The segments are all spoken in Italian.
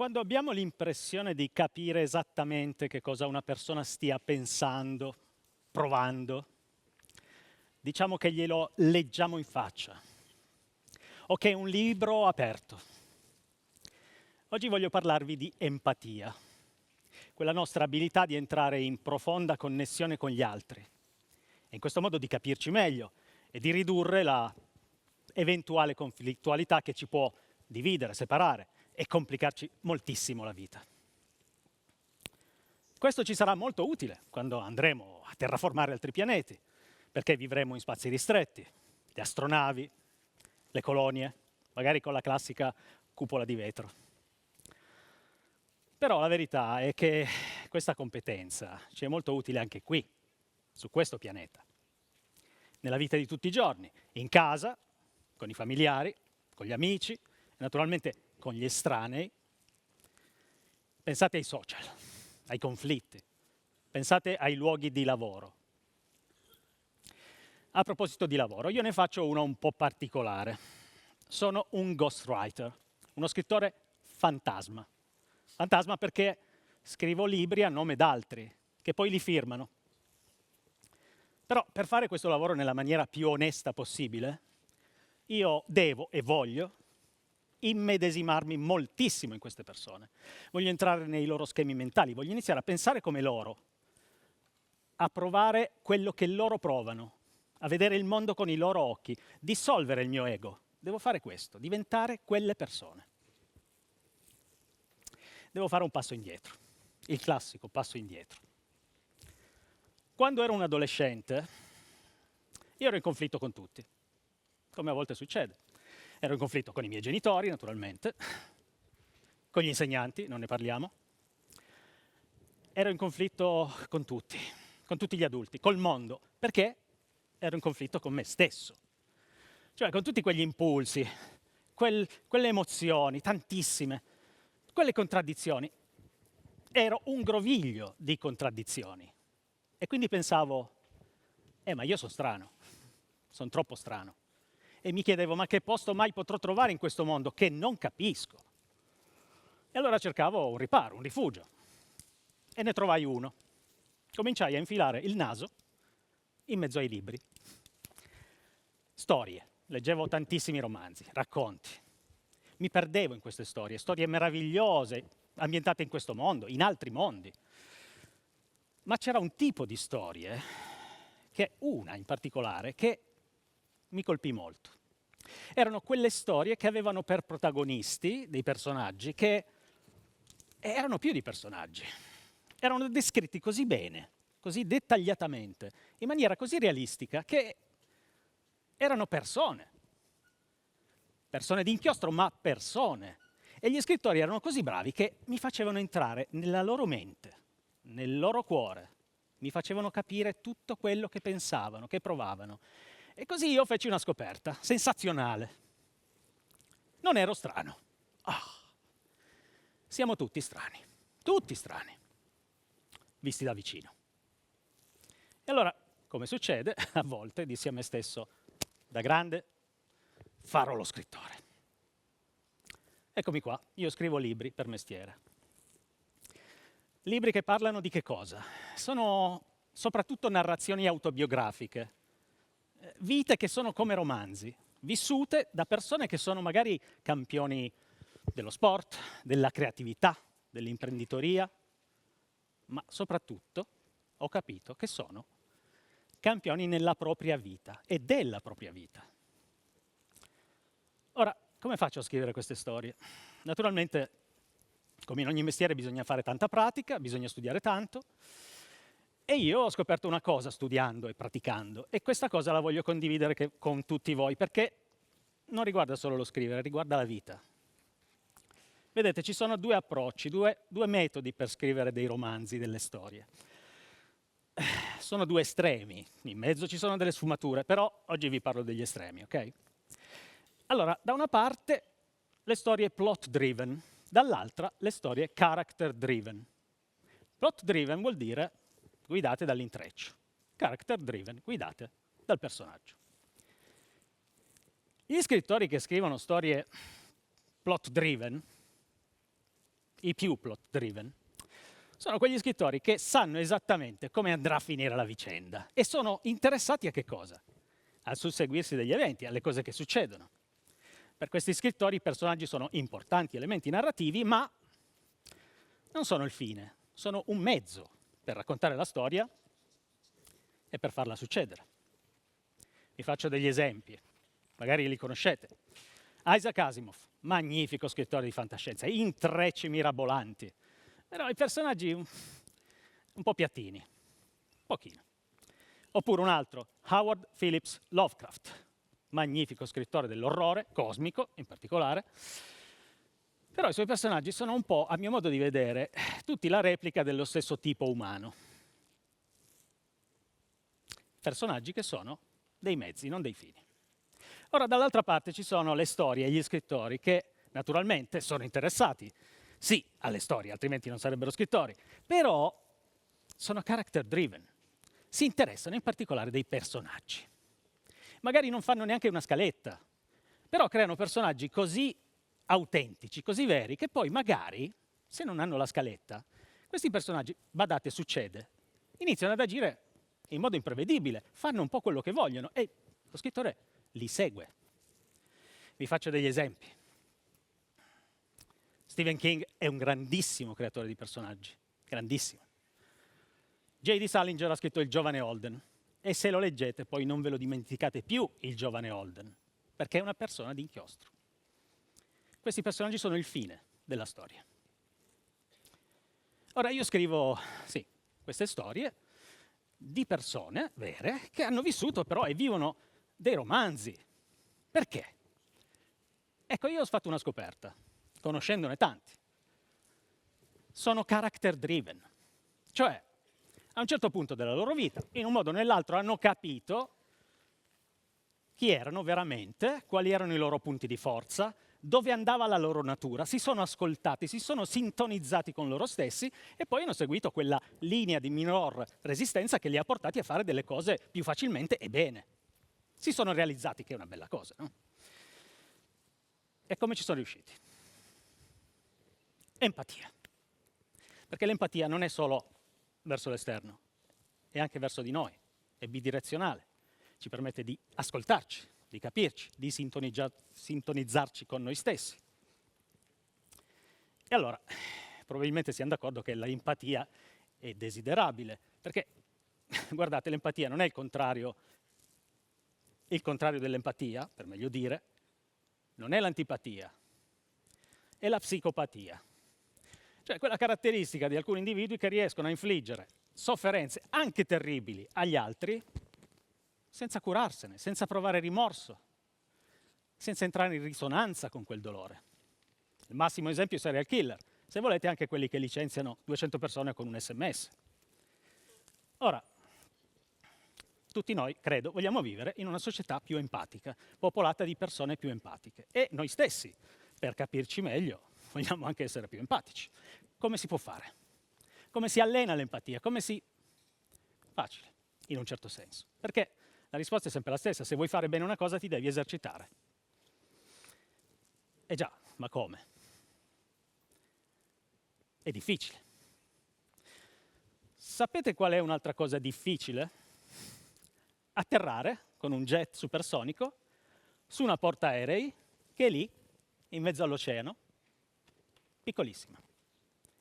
Quando abbiamo l'impressione di capire esattamente che cosa una persona stia pensando, provando, diciamo che glielo leggiamo in faccia, o che è un libro aperto. Oggi voglio parlarvi di empatia, quella nostra abilità di entrare in profonda connessione con gli altri, e in questo modo di capirci meglio e di ridurre la eventuale conflittualità che ci può dividere, separare e complicarci moltissimo la vita. Questo ci sarà molto utile quando andremo a terraformare altri pianeti, perché vivremo in spazi ristretti, le astronavi, le colonie, magari con la classica cupola di vetro. Però la verità è che questa competenza ci è molto utile anche qui, su questo pianeta, nella vita di tutti i giorni, in casa, con i familiari, con gli amici, e naturalmente con gli estranei. Pensate ai social, ai conflitti, pensate ai luoghi di lavoro. A proposito di lavoro, io ne faccio uno un po' particolare. Sono un ghostwriter, uno scrittore fantasma. Fantasma perché scrivo libri a nome d'altri, che poi li firmano. Però per fare questo lavoro nella maniera più onesta possibile, io devo e voglio immedesimarmi moltissimo in queste persone. Voglio entrare nei loro schemi mentali, voglio iniziare a pensare come loro, a provare quello che loro provano, a vedere il mondo con i loro occhi, dissolvere il mio ego. Devo fare questo, diventare quelle persone. Devo fare un passo indietro, il classico passo indietro. Quando ero un adolescente, io ero in conflitto con tutti, come a volte succede. Ero in conflitto con i miei genitori, naturalmente, con gli insegnanti, non ne parliamo. Ero in conflitto con tutti gli adulti, col mondo, perché ero in conflitto con me stesso. Cioè con tutti quegli impulsi, quelle emozioni, tantissime, quelle contraddizioni. Ero un groviglio di contraddizioni. E quindi pensavo, ma io sono strano, sono troppo strano. E mi chiedevo, ma che posto mai potrò trovare in questo mondo che non capisco? E allora cercavo un riparo, un rifugio. E ne trovai uno. Cominciai a infilare il naso in mezzo ai libri. Storie. Leggevo tantissimi romanzi, racconti. Mi perdevo in queste storie meravigliose, ambientate in questo mondo, in altri mondi. Ma c'era un tipo di storie, che una in particolare, che mi colpì molto. Erano quelle storie che avevano per protagonisti dei personaggi che erano più di personaggi. Erano descritti così bene, così dettagliatamente, in maniera così realistica, che erano persone. Persone d'inchiostro, ma persone. E gli scrittori erano così bravi che mi facevano entrare nella loro mente, nel loro cuore. Mi facevano capire tutto quello che pensavano, che provavano. E così io feci una scoperta, sensazionale. Non ero strano. Siamo tutti strani, visti da vicino. E allora, come succede, a volte dissi a me stesso, da grande farò lo scrittore. Eccomi qua, io scrivo libri per mestiere. Libri che parlano di che cosa? Sono soprattutto narrazioni autobiografiche, vite che sono come romanzi, vissute da persone che sono magari campioni dello sport, della creatività, dell'imprenditoria, ma soprattutto ho capito che sono campioni nella propria vita e della propria vita. Ora, come faccio a scrivere queste storie? Naturalmente, come in ogni mestiere, bisogna fare tanta pratica, bisogna studiare tanto. E io ho scoperto una cosa studiando e praticando, e questa cosa la voglio condividere con tutti voi, perché non riguarda solo lo scrivere, riguarda la vita. Vedete, ci sono due approcci, due metodi per scrivere dei romanzi, delle storie. Sono due estremi, in mezzo ci sono delle sfumature, però oggi vi parlo degli estremi, ok? Allora, da una parte le storie plot driven, dall'altra le storie character driven. Plot driven vuol dire guidate dall'intreccio, character driven, guidate dal personaggio. Gli scrittori che scrivono storie plot driven, i più plot driven, sono quegli scrittori che sanno esattamente come andrà a finire la vicenda e sono interessati a che cosa? Al susseguirsi degli eventi, alle cose che succedono. Per questi scrittori i personaggi sono importanti elementi narrativi, ma non sono il fine, sono un mezzo per raccontare la storia e per farla succedere. Vi faccio degli esempi, magari li conoscete. Isaac Asimov, magnifico scrittore di fantascienza, intrecci mirabolanti, però i personaggi un po' piattini, pochino. Oppure un altro, Howard Phillips Lovecraft, magnifico scrittore dell'orrore, cosmico in particolare, però i suoi personaggi sono un po', a mio modo di vedere, tutti la replica dello stesso tipo umano. Personaggi che sono dei mezzi, non dei fini. Ora, dall'altra parte ci sono le storie e gli scrittori che naturalmente sono interessati, sì, alle storie, altrimenti non sarebbero scrittori, però sono character driven, si interessano in particolare dei personaggi. Magari non fanno neanche una scaletta, però creano personaggi così autentici, così veri, che poi magari, se non hanno la scaletta, questi personaggi, badate, succede, iniziano ad agire in modo imprevedibile, fanno un po' quello che vogliono e lo scrittore li segue. Vi faccio degli esempi. Stephen King è un grandissimo creatore di personaggi, grandissimo. J.D. Salinger ha scritto Il giovane Holden e se lo leggete poi non ve lo dimenticate più il giovane Holden, perché è una persona d'inchiostro. Questi personaggi sono il fine della storia. Ora io scrivo, sì, queste storie di persone vere che hanno vissuto però e vivono dei romanzi. Perché? Ecco, io ho fatto una scoperta, conoscendone tanti. Sono character driven, cioè a un certo punto della loro vita, in un modo o nell'altro, hanno capito chi erano veramente, quali erano i loro punti di forza, dove andava la loro natura, si sono ascoltati, si sono sintonizzati con loro stessi e poi hanno seguito quella linea di minor resistenza che li ha portati a fare delle cose più facilmente e bene. Si sono realizzati, che è una bella cosa, no? E come ci sono riusciti? Empatia. Perché l'empatia non è solo verso l'esterno, è anche verso di noi, è bidirezionale, ci permette di ascoltarci, di capirci, di sintonizzarci con noi stessi. E allora, probabilmente siamo d'accordo che l'empatia è desiderabile, perché, guardate, l'empatia non è il contrario dell'empatia, per meglio dire, non è l'antipatia, è la psicopatia. Cioè quella caratteristica di alcuni individui che riescono a infliggere sofferenze anche terribili agli altri senza curarsene, senza provare rimorso, senza entrare in risonanza con quel dolore. Il massimo esempio è i serial killer, se volete anche quelli che licenziano 200 persone con un SMS. Ora, tutti noi, credo, vogliamo vivere in una società più empatica, popolata di persone più empatiche. E noi stessi, per capirci meglio, vogliamo anche essere più empatici. Come si può fare? Come si allena l'empatia? Come si... Facile, in un certo senso. Perché la risposta è sempre la stessa. Se vuoi fare bene una cosa ti devi esercitare. Eh già, ma come? È difficile. Sapete qual è un'altra cosa difficile? Atterrare con un jet supersonico su una portaerei che è lì, in mezzo all'oceano, piccolissima.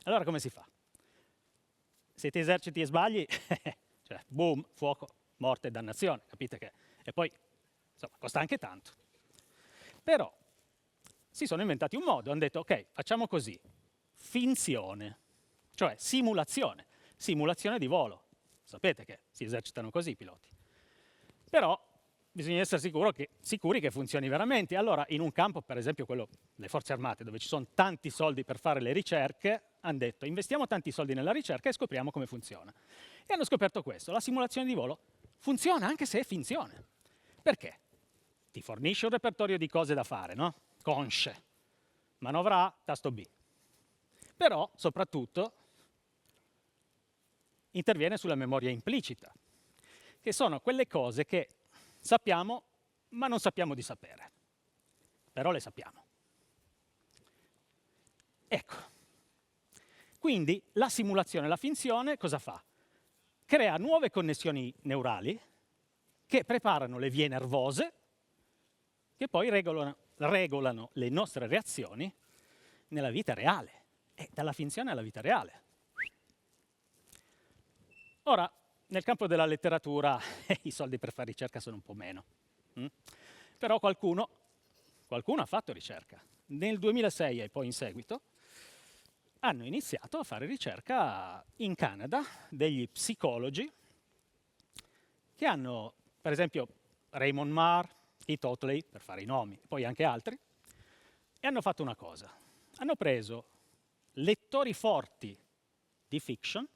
Allora come si fa? Se ti eserciti e sbagli, cioè boom, fuoco, morte e dannazione, capite che? E poi, insomma, costa anche tanto. Però si sono inventati un modo, hanno detto ok, facciamo così, finzione, cioè simulazione di volo. Sapete che si esercitano così i piloti. Però bisogna essere sicuri che funzioni veramente. Allora, in un campo, per esempio quello delle forze armate, dove ci sono tanti soldi per fare le ricerche, hanno detto investiamo tanti soldi nella ricerca e scopriamo come funziona. E hanno scoperto questo, la simulazione di volo funziona anche se è finzione. Perché? Ti fornisce un repertorio di cose da fare, no? Consce. Manovra A, tasto B. Però, soprattutto, interviene sulla memoria implicita, che sono quelle cose che sappiamo, ma non sappiamo di sapere. Però le sappiamo. Ecco. Quindi la simulazione, la finzione, cosa fa? Crea nuove connessioni neurali che preparano le vie nervose che poi regolano le nostre reazioni nella vita reale. E dalla finzione alla vita reale. Ora, nel campo della letteratura i soldi per fare ricerca sono un po' meno. Però qualcuno ha fatto ricerca. Nel 2006 e poi in seguito hanno iniziato a fare ricerca in Canada degli psicologi che hanno, per esempio, Raymond Marr, Keith Otley, per fare i nomi, poi anche altri, e hanno fatto una cosa. Hanno preso lettori forti di fiction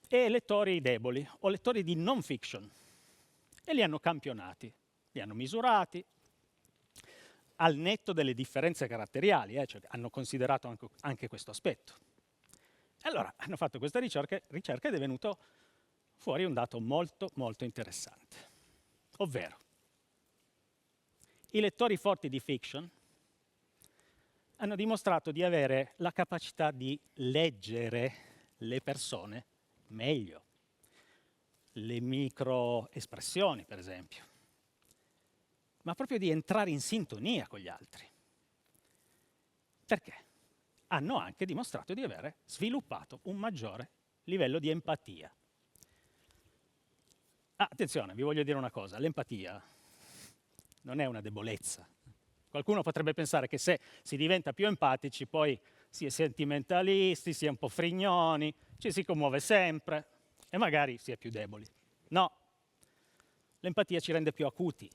e lettori deboli o lettori di non fiction e li hanno campionati, li hanno misurati al netto delle differenze caratteriali, cioè hanno considerato anche questo aspetto. E allora hanno fatto questa ricerca ed è venuto fuori un dato molto molto interessante, ovvero i lettori forti di fiction hanno dimostrato di avere la capacità di leggere le persone meglio, le microespressioni, per esempio, ma proprio di entrare in sintonia con gli altri. Perché? Hanno anche dimostrato di avere sviluppato un maggiore livello di empatia. Attenzione, vi voglio dire una cosa, l'empatia non è una debolezza. Qualcuno potrebbe pensare che se si diventa più empatici poi si è sentimentalisti, si è un po' frignoni, ci si commuove sempre e magari si è più deboli. No, l'empatia ci rende più acuti,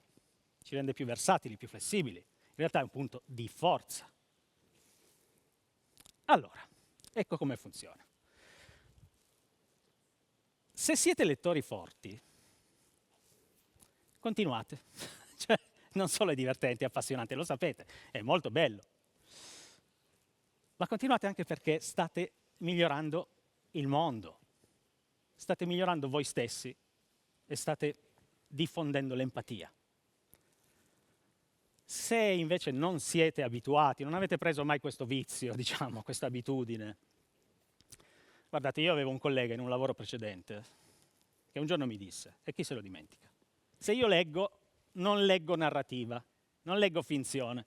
ci rende più versatili, più flessibili. In realtà è un punto di forza. Allora, ecco come funziona. Se siete lettori forti, continuate. Cioè, non solo è divertente, è appassionante, lo sapete, è molto bello. Ma continuate anche perché state migliorando il mondo, state migliorando voi stessi e state diffondendo l'empatia. Se invece non siete abituati, non avete preso mai questo vizio, diciamo, questa abitudine. Guardate, io avevo un collega in un lavoro precedente che un giorno mi disse, e chi se lo dimentica, se io leggo, non leggo narrativa, non leggo finzione,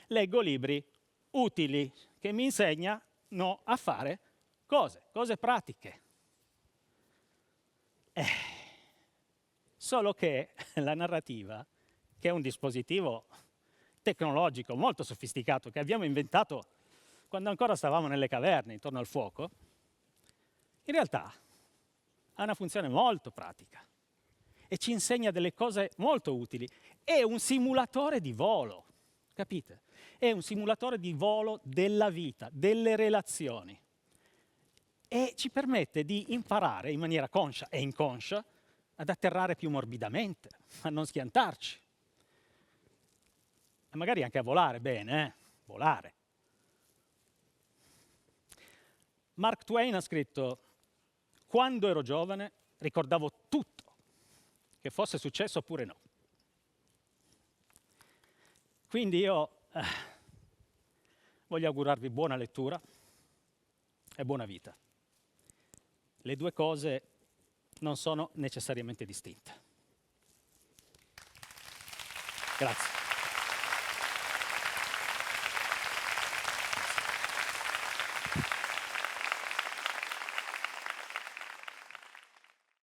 leggo libri utili che mi insegnano a fare cose pratiche. Solo che la narrativa, che è un dispositivo tecnologico molto sofisticato che abbiamo inventato quando ancora stavamo nelle caverne intorno al fuoco, in realtà ha una funzione molto pratica e ci insegna delle cose molto utili. È un simulatore di volo, capite? È un simulatore di volo della vita, delle relazioni e ci permette di imparare in maniera conscia e inconscia ad atterrare più morbidamente, a non schiantarci. E magari anche a volare bene, volare. Mark Twain ha scritto: quando ero giovane ricordavo tutto, che fosse successo oppure no. Quindi io voglio augurarvi buona lettura e buona vita. Le due cose non sono necessariamente distinte. Grazie.